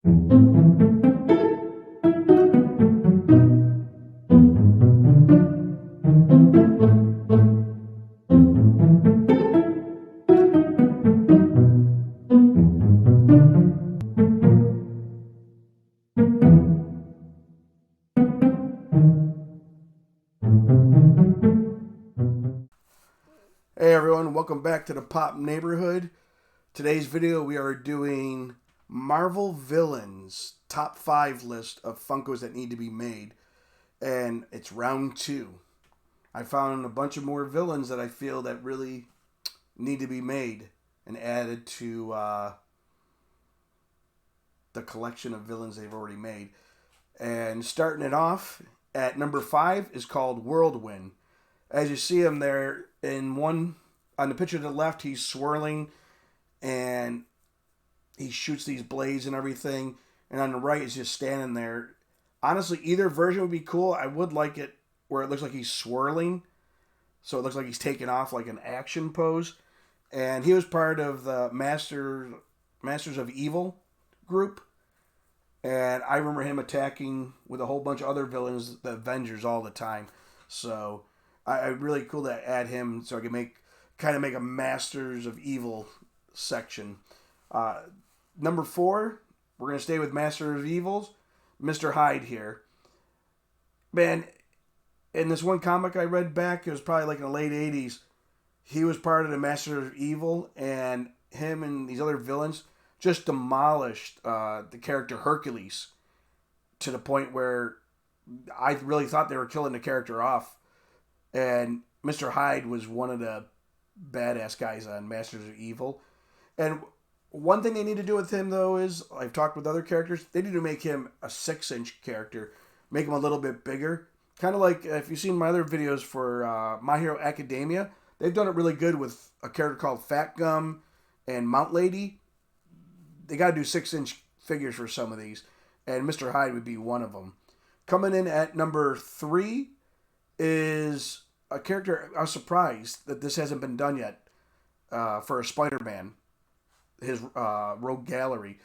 Hey everyone, welcome back to the Pop Neighborhood. Today's video we are doing Marvel Villains top 5 list of Funkos that need to be made. And it's round 2. I found a bunch of more villains that I feel that really need to be made and added to the collection of villains they've already made. And starting it off at number 5 is called Whirlwind. As you see him there in one, on the picture to the left, he's swirling and he shoots these blades and everything. And on the right, he's just standing there. Honestly, either version would be cool. I would like it where it looks like he's swirling. So it looks like he's taking off like an action pose. And he was part of the Masters of Evil group. And I remember him attacking with a whole bunch of other villains, the Avengers, all the time. So I really cool to add him so I can make a Masters of Evil section. Number 4, we're going to stay with Masters of Evils. Mr. Hyde here. Man, in this one comic I read back, it was probably like in the late 80s, he was part of the Masters of Evil, and him and these other villains just demolished the character Hercules to the point where I really thought they were killing the character off. And Mr. Hyde was one of the badass guys on Masters of Evil. And one thing they need to do with him, though, is, I've talked with other characters, they need to make him a 6-inch character. Make him a little bit bigger. Kind of like, if you've seen my other videos for My Hero Academia, they've done it really good with a character called Fat Gum and Mount Lady. They got to do 6-inch figures for some of these. And Mr. Hyde would be one of them. Coming in at number 3 is a character I was surprised that this hasn't been done yet for a Spider-Man, his Rogue Gallery.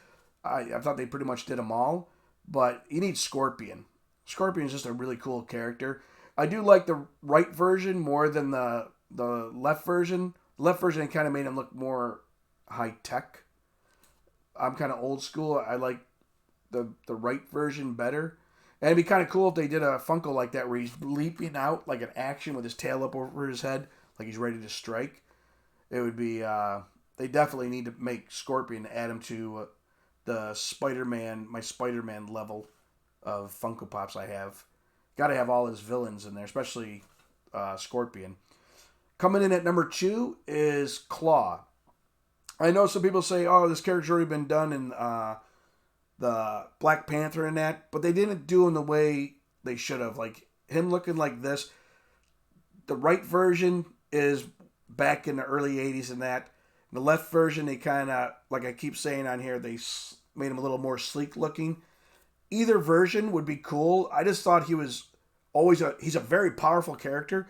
I thought they pretty much did them all, but you need Scorpion. Scorpion is just a really cool character. I do like the right version more than the left version. The left version kind of made him look more high-tech. I'm kind of old school. I like the right version better. And it'd be kind of cool if they did a Funko like that where he's leaping out like an action with his tail up over his head, like he's ready to strike. It would be, they definitely need to make Scorpion, add him to the Spider-Man, my Spider-Man level of Funko Pops I have. Got to have all his villains in there, especially Scorpion. Coming in at number 2 is Claw. I know some people say, oh, this character's already been done in the Black Panther and that, but they didn't do him the way they should have. Like, him looking like this, the right version is back in the early 80s and that. The left version, they kind of, like I keep saying on here, they made him a little more sleek looking. Either version would be cool. I just thought he was always he's a very powerful character,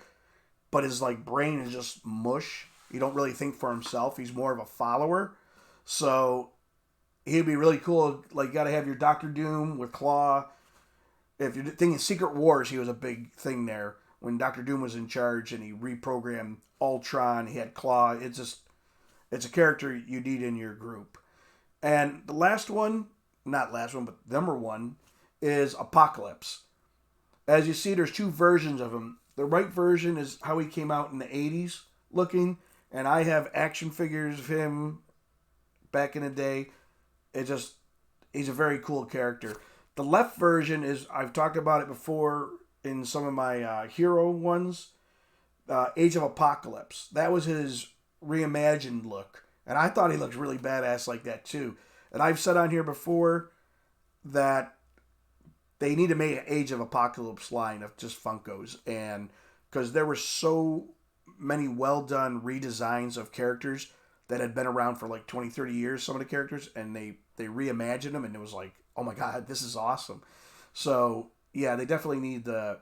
but his like brain is just mush. You don't really think for himself. He's more of a follower. So he'd be really cool. Like, you got to have your Doctor Doom with Claw. If you're thinking Secret Wars, he was a big thing there. When Doctor Doom was in charge and he reprogrammed Ultron, he had Claw. It's a character you need in your group. And the last one, not last one, but number 1, is Apocalypse. As you see, there's 2 versions of him. The right version is how he came out in the 80s looking. And I have action figures of him back in the day. He's a very cool character. The left version is, I've talked about it before in some of my hero ones, Age of Apocalypse. That was his reimagined look. And I thought he looked really badass like that too. And I've said on here before that they need to make an Age of Apocalypse line of just Funkos. And because there were so many well-done redesigns of characters that had been around for like 20, 30 years, some of the characters, and they reimagined them, and it was like, oh my god, this is awesome. So, yeah, they definitely need to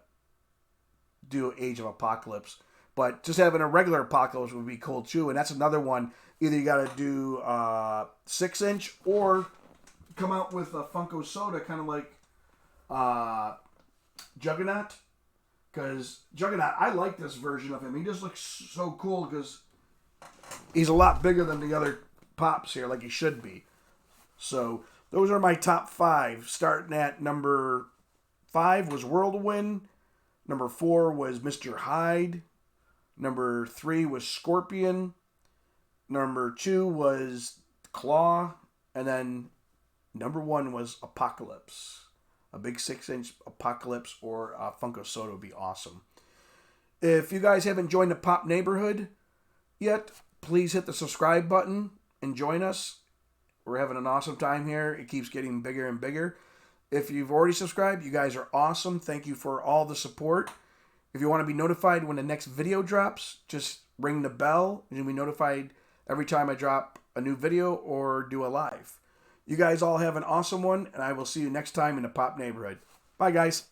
do Age of Apocalypse. But just having a regular Apocalypse would be cool too, and that's another one. Either you got to do 6-inch or come out with a Funko Soda, kind of like Juggernaut. Because Juggernaut, I like this version of him. He just looks so cool because he's a lot bigger than the other Pops here, like he should be. So those are my top 5. Starting at number 5 was Whirlwind. Number 4 was Mr. Hyde. Number 3 was Scorpion. Number 2 was Claw. And then number 1 was Apocalypse. A big 6-inch Apocalypse or Funko Soda would be awesome. If you guys haven't joined the Pop Neighborhood yet, please hit the subscribe button and join us. We're having an awesome time here. It keeps getting bigger and bigger. If you've already subscribed, you guys are awesome. Thank you for all the support. If you want to be notified when the next video drops, just ring the bell and you'll be notified every time I drop a new video or do a live. You guys all have an awesome one, and I will see you next time in the Pop Neighborhood. Bye, guys.